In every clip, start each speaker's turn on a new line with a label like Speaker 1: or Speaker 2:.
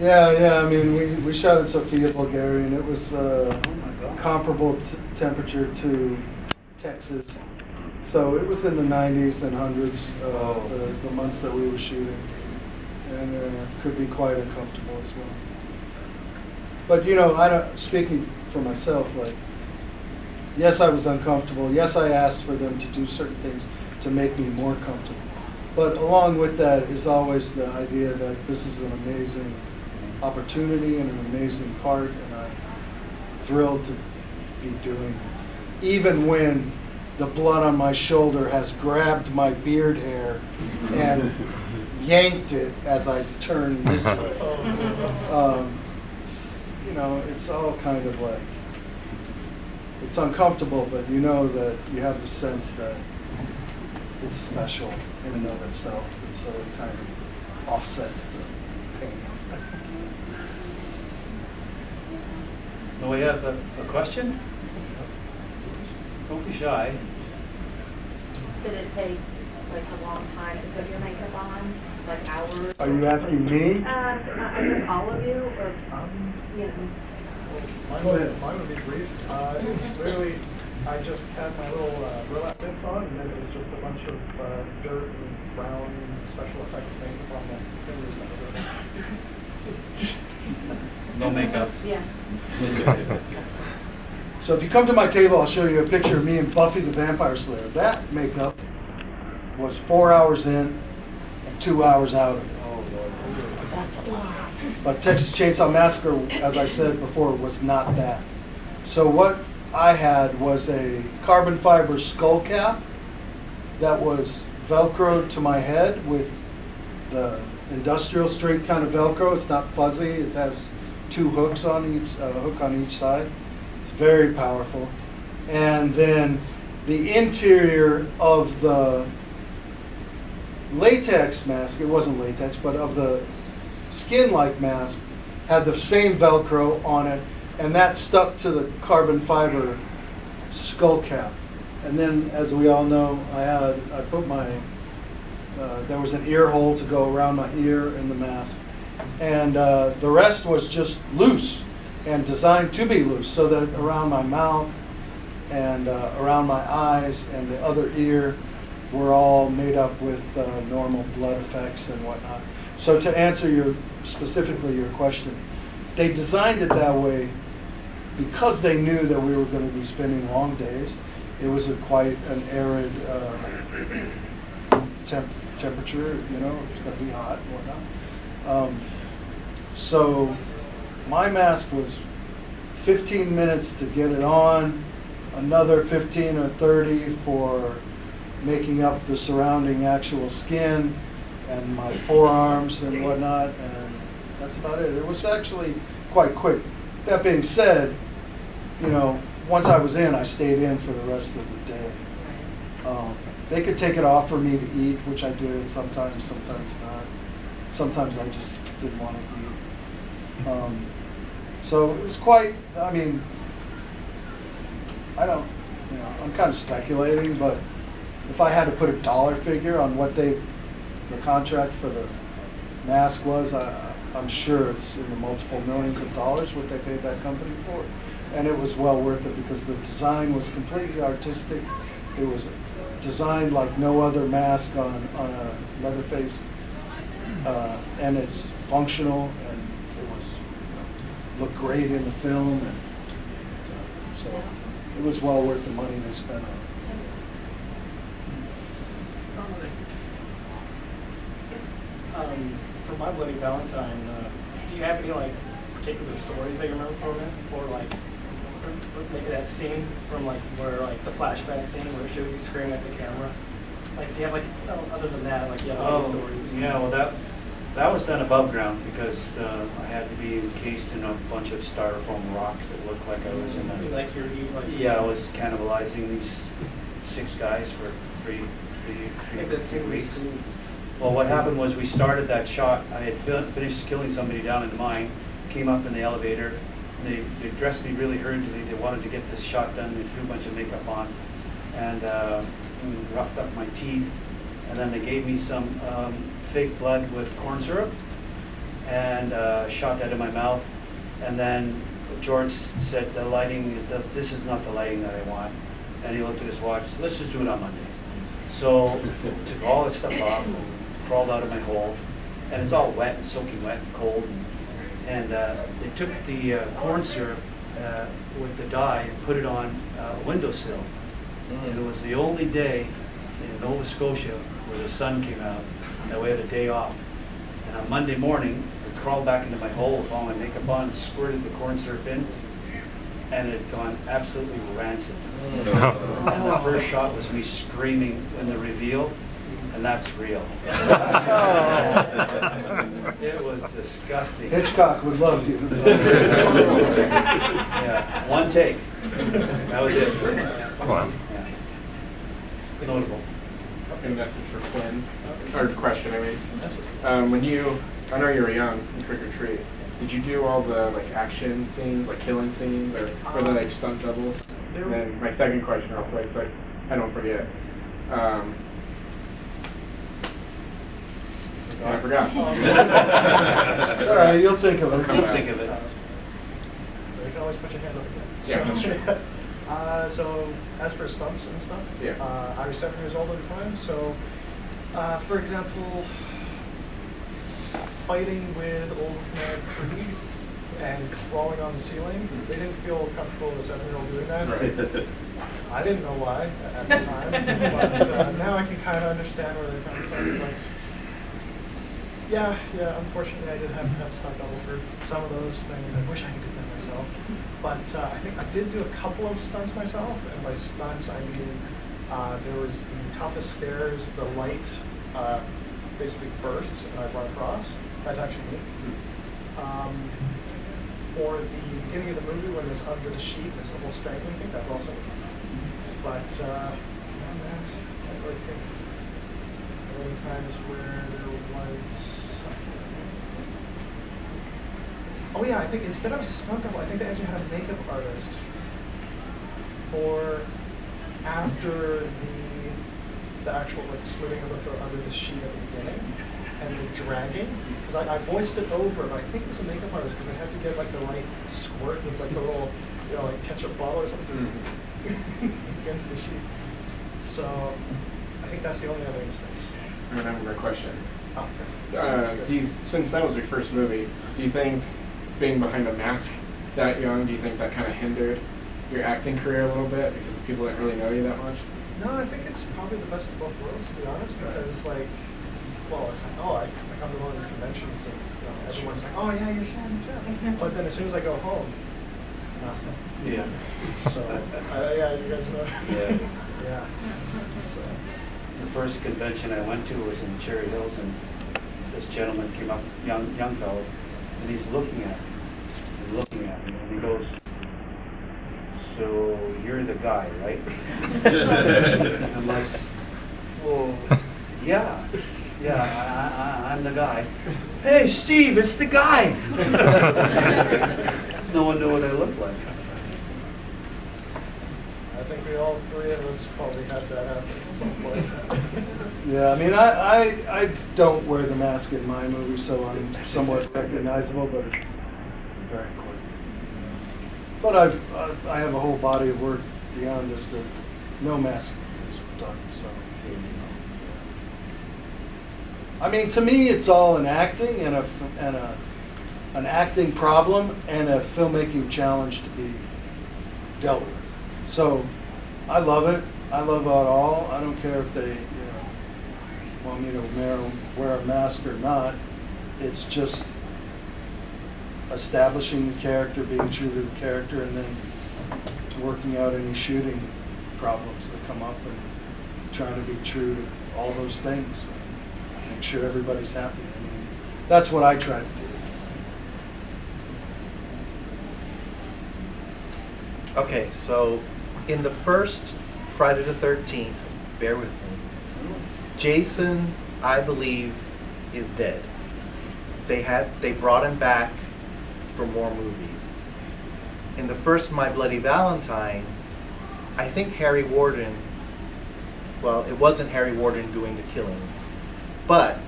Speaker 1: Yeah. I mean, we shot in Sofia, Bulgaria, and it was comparable temperature to Texas. So it was in the 90s and hundreds the months that we were shooting, and could be quite uncomfortable as well. But you know, speaking for myself, like, yes, I was uncomfortable. Yes, I asked for them to do certain things to make me more comfortable. But along with that is always the idea that this is an amazing opportunity and an amazing part, and I'm thrilled to be doing it. Even when the blood on my shoulder has grabbed my beard hair and yanked it as I turned this way. You know, it's all kind of like, it's uncomfortable, but you know that you have the sense that it's special in and of itself, and so it kind of offsets the pain.
Speaker 2: No, we have a question? Don't be shy.
Speaker 3: Did it take like a long time to put your makeup on? Like hours?
Speaker 1: Are you asking me?
Speaker 3: I guess all of you, or you know.
Speaker 4: Mine would be brief. It's really, I just had my little burlap bits on, and then it was just a bunch of dirt and brown special effects makeup on my fingers.
Speaker 2: No makeup.
Speaker 3: Yeah.
Speaker 1: So if you come to my table, I'll show you a picture of me and Buffy the Vampire Slayer. That makeup was 4 hours in and 2 hours out of it.
Speaker 3: That's a lot.
Speaker 1: But Texas Chainsaw Massacre, as I said before, was not that. So what I had was a carbon fiber skull cap that was Velcroed to my head with the industrial strength kind of Velcro. It's not fuzzy. It has two hooks on each, hook on each side. It's very powerful. And then the interior of the latex mask, it wasn't latex, but of the skin-like mask, had the same Velcro on it, and that stuck to the carbon fiber skull cap. And then, as we all know, I put my, there was an ear hole to go around my ear in the mask. And the rest was just loose and designed to be loose, so that around my mouth and around my eyes and the other ear were all made up with normal blood effects and whatnot. So to answer specifically your question, they designed it that way because they knew that we were going to be spending long days. It was quite an arid temperature, you know, it's going to be hot and whatnot. So my mask was 15 minutes to get it on, another 15 or 30 for making up the surrounding actual skin and my forearms and whatnot, and that's about it. It was actually quite quick. That being said, you know, once I was in, I stayed in for the rest of the day. They could take it off for me to eat, which I did sometimes, sometimes not. Sometimes I just didn't want to eat. So it was quite, I mean, I don't, you know, I'm kind of speculating, but if I had to put a dollar figure on what the contract for the mask was, I'm sure it's in the multiple millions of dollars what they paid that company for. And it was well worth it because the design was completely artistic. It was designed like no other mask on a Leatherface, and it's functional, and it was, you know, looked great in the film, and so it was well worth the money they spent on it.
Speaker 4: For My Bloody Valentine, do you have any like particular stories that you remember from it, or like maybe that scene from like where like the flashback scene where it shows you screaming at the camera? Like, do you have like other than that, like you have any stories?
Speaker 2: Yeah, well that was done above ground because I had to be encased in a bunch of styrofoam rocks that looked like I was in a. Yeah, I was cannibalizing these 6 guys for three weeks. Well, what happened was we started that shot. I had finished killing somebody down in the mine, came up in the elevator. They dressed me really hurriedly. They wanted to get this shot done. They threw a bunch of makeup on and roughed up my teeth. And then they gave me some fake blood with corn syrup. and shot that in my mouth. And then George said, the lighting, this is not the lighting that I want. And he looked at his watch, so let's just do it on Monday. So took all this stuff off and crawled out of my hole. And it's all wet and soaking wet and cold. And they took the corn syrup with the dye and put it on a windowsill. And it was the only day in Nova Scotia where the sun came out and we had a day off. And on Monday morning, I crawled back into my hole with all my makeup on and squirted the corn syrup in, and it had gone absolutely rancid. And the first shot was me screaming in the reveal, and that's real. It was disgusting.
Speaker 1: Hitchcock would love you.
Speaker 2: Yeah, one take. That was it.
Speaker 5: Wow.
Speaker 2: Yeah. Notable.
Speaker 6: A message for Quinn, or question, I mean. When you, I know you were young in Trick or Treat, did you do all the like action scenes, like killing scenes, or were they like stunt doubles? And then my second question real quick, so I don't forget. I forgot.
Speaker 1: It's all right, you'll think of it.
Speaker 2: You'll think of it.
Speaker 4: You can always put your hand up again.
Speaker 6: Yeah, that's true.
Speaker 4: So as for stunts and stuff,
Speaker 6: Yeah.
Speaker 4: I was 7 years old at the time. So, for example, fighting with old man Creed and crawling on the ceiling, they didn't feel comfortable with a 7-year-old doing that.
Speaker 6: Right.
Speaker 4: I didn't know why at the time, but now I can kind of understand where they're coming from. Like, yeah, unfortunately I did have to have stunt double for some of those things. I wish I could do that myself. But I think I did do a couple of stunts myself, and by stunts I mean there was the top of stairs, the light basically bursts and I run across. That's actually me. For the beginning of the movie when it's under the sheet, it's the whole strangling thing, that's also me. But that's I think the only times where there was oh yeah, I think instead of a stunt double, I think they actually had a makeup artist for after the actual like slitting of the throat under the sheet at the beginning and the dragging. Because I voiced it over, but I think it was a makeup artist because I had to get like the right squirt with like the little, you know, like ketchup bottle or something against the sheet. So I think that's the only other instance.
Speaker 6: I remember a question.
Speaker 4: Oh, okay.
Speaker 6: Since that was your first movie, do you think being behind a mask that young, do you think that kind of hindered your acting career a little bit because people didn't really know you that much?
Speaker 4: No, I think it's probably the best of both worlds, to be honest, because it's like, well, it's like, oh, I come to one of these conventions and everyone's like, oh yeah, you're Sam. But then as soon as I go home, nothing.
Speaker 2: Yeah.
Speaker 4: So, yeah, you guys know.
Speaker 2: Yeah.
Speaker 4: Yeah. So.
Speaker 2: The first convention I went to was in Cherry Hills, and this gentleman came up, young fellow, and he's looking at me, and he goes, "So you're the guy, right?" I'm like, "Well, yeah, I'm the guy." "Hey, Steve, it's the guy." Because no one knew what I looked like.
Speaker 4: I think we all three of us probably had that happen at some point.
Speaker 1: Yeah, I mean, I don't wear the mask in my movie, so I'm somewhat recognizable, but it's very quick. But I have a whole body of work beyond this that no mask is done, so. I mean, to me, it's all an acting and an acting problem and a filmmaking challenge to be dealt with. So, I love it. I love it all. I don't care if they, want me to wear a mask or not. It's just establishing the character, being true to the character, and then working out any shooting problems that come up and trying to be true to all those things. Make sure everybody's happy. I mean, that's what I try to do.
Speaker 7: Okay, so in the first Friday the 13th, bear with me, Jason, I believe, is dead. They brought him back for more movies. In the first My Bloody Valentine, I think Harry Warden, well, it wasn't Harry Warden doing the killing, but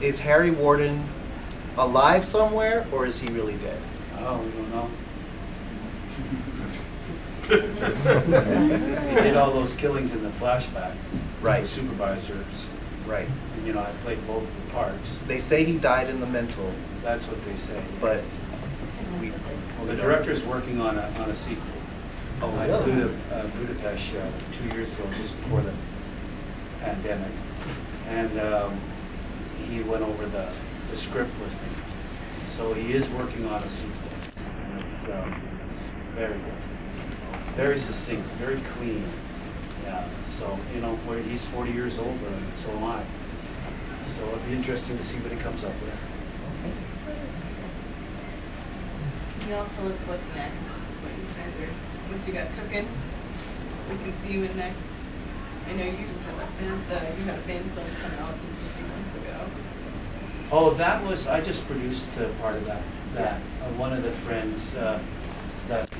Speaker 7: is Harry Warden alive somewhere, or is he really dead?
Speaker 2: Oh, we don't know. He did all those killings in the flashback.
Speaker 7: Right.
Speaker 2: The supervisors.
Speaker 7: Right.
Speaker 2: And, you know, I played both the parts.
Speaker 7: They say he died in the mental,
Speaker 2: That's what they say.
Speaker 7: but we.
Speaker 2: Well, the director's working on a sequel.
Speaker 7: Oh,
Speaker 2: I
Speaker 7: really?
Speaker 2: flew to Budapest 2 years ago, just before the pandemic, and he went over the script with me. So he is working on a sequel, and it's very good, very succinct, very clean. Yeah. So you know, where he's 40 years old, and so am I. So it'll be interesting to see what he comes up with.
Speaker 5: Can you all tell us what's next? What you got cooking? We can see you in next. I know you just had a fan film come out just a few months ago.
Speaker 2: Oh, that was, I just produced part of that.
Speaker 5: Yes.
Speaker 2: One of the friends that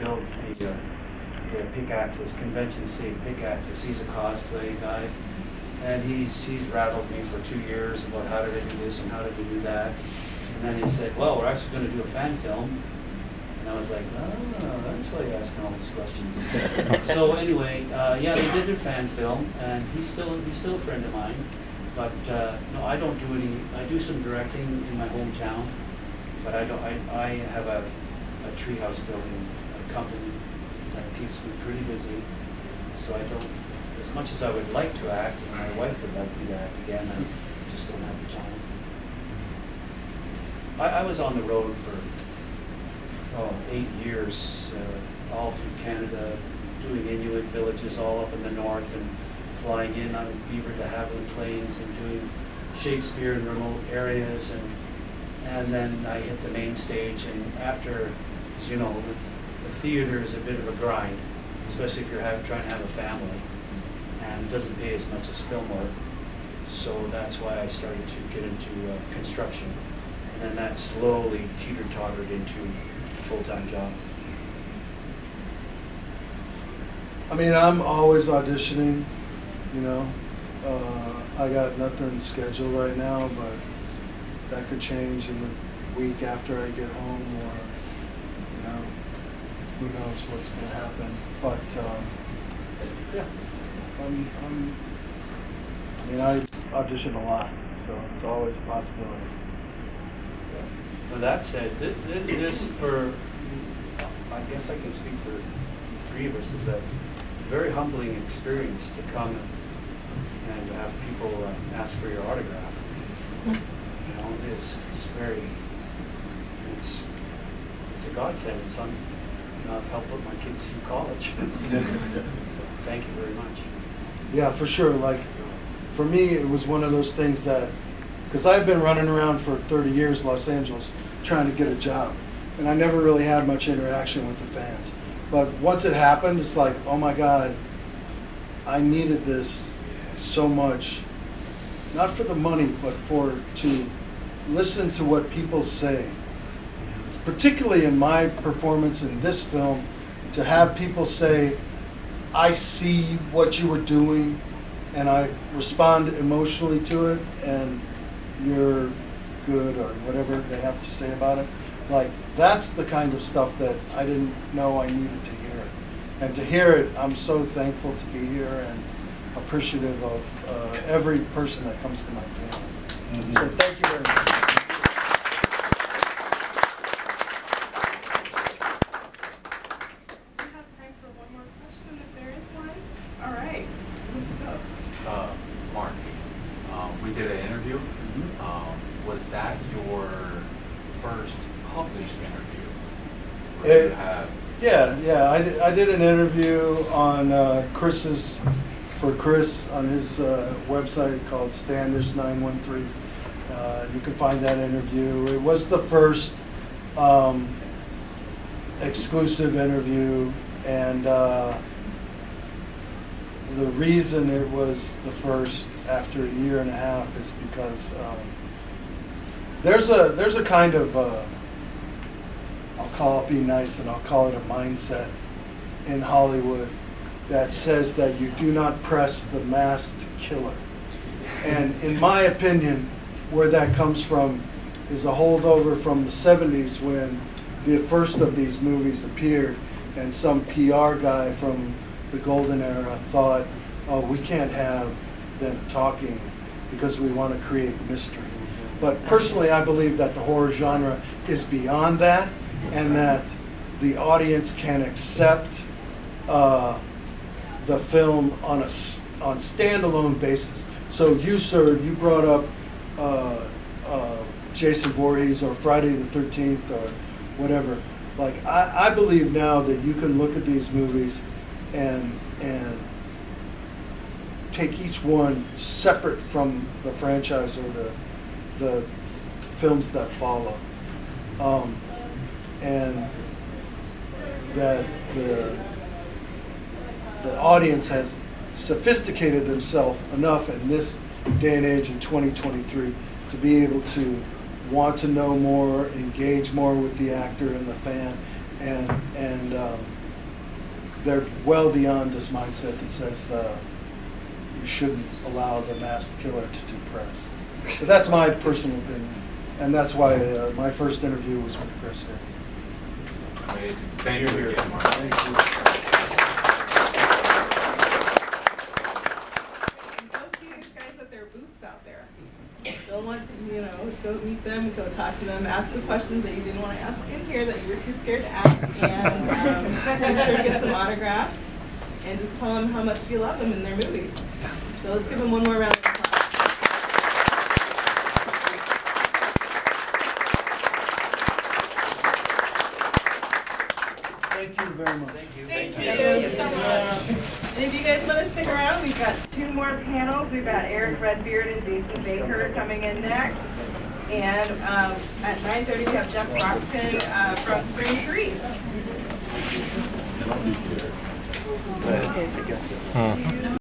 Speaker 2: builds the pickaxes, convention-safe pickaxes, he's a cosplay guy. And he's rattled me for 2 years about how did I do this and how did I do that. And then he said, well, we're actually going to do a fan film. And I was like, oh, that's why you're asking all these questions. So anyway, yeah, they did their fan film, and he's still a friend of mine. But no, I don't do any. I do some directing in my hometown, but I don't. I have a treehouse building a company that keeps me pretty busy. So I don't. As much as I would like to act, and my wife would like me to act again, I just don't have the time. I was on the road for 8 years, all through Canada, doing Inuit villages all up in the north, and flying in on Beaver de Havilland planes and doing Shakespeare in remote areas, and then I hit the main stage. And after, as you know, the theater is a bit of a grind, especially if you're trying to have a family, and it doesn't pay as much as film work. So that's why I started to get into construction, and then that slowly teeter-tottered into a full-time job.
Speaker 1: I mean, I'm always auditioning, you know. I got nothing scheduled right now, but that could change in the week after I get home, or, you know, who knows what's going to happen. But, yeah, I audition a lot, so it's always a possibility.
Speaker 2: With that said, this for, I guess I can speak for the three of us, is a very humbling experience to come and to have people ask for your autograph. You know, it is. It's very. It's a godsend. It's on. You know, I've helped put my kids through college. So thank you very much.
Speaker 1: Yeah, for sure. Like, for me, it was one of those things that, because I've been running around for 30 years, Los Angeles, trying to get a job, and I never really had much interaction with the fans. But once it happened, it's like, oh my God, I needed this so much, not for the money, but to listen to what people say. Particularly in my performance in this film, to have people say, I see what you were doing, and I respond emotionally to it, and you're good, or whatever they have to say about it. Like, that's the kind of stuff that I didn't know I needed to hear. And to hear it, I'm so thankful to be here and appreciative of every person that comes to my table. Mm-hmm. So thank you very much.
Speaker 5: We have time for one more question if there is one. All right.
Speaker 8: Mark, we did an interview. Was that your first published interview? Or do you have?
Speaker 1: Yeah. I did an interview on for Chris on his website called Standish 913. You can find that interview. It was the first exclusive interview, and the reason it was the first after a year and a half is because there's a kind of I'll be nice and I'll call it a mindset in Hollywood that says that you do not press the masked killer. And in my opinion, where that comes from is a holdover from the 70s when the first of these movies appeared, and some PR guy from the golden era thought, oh, we can't have them talking because we want to create mystery. But personally, I believe that the horror genre is beyond that, and that the audience can accept the film on standalone basis. So you, sir, you brought up Jason Voorhees or Friday the 13th or whatever. Like, I believe now that you can look at these movies and take each one separate from the franchise or the films that follow, and that the audience has sophisticated themselves enough in this day and age in 2023 to be able to want to know more, engage more with the actor and the fan, and they're well beyond this mindset that says you shouldn't allow the masked killer to do press. But that's my personal opinion, and that's why my first interview was with Chris here.
Speaker 8: Amazing. Thank you again, Mark.
Speaker 1: Thank you.
Speaker 5: Go see these guys at their booths out there. Go meet them, go talk to them, ask the questions that you didn't want to ask in here that you were too scared to ask, and make sure to get some autographs, and just tell them how much you love them in their movies. So let's give them one more round of applause.
Speaker 1: Thank you very much.
Speaker 5: Thank you so much. And if you guys want to stick around, we've got 2 more panels. We've got Eric Redbeard and Jason Baker coming in next. And at 9:30, we have Jeff Brockton from Scream 3.
Speaker 7: I guess it's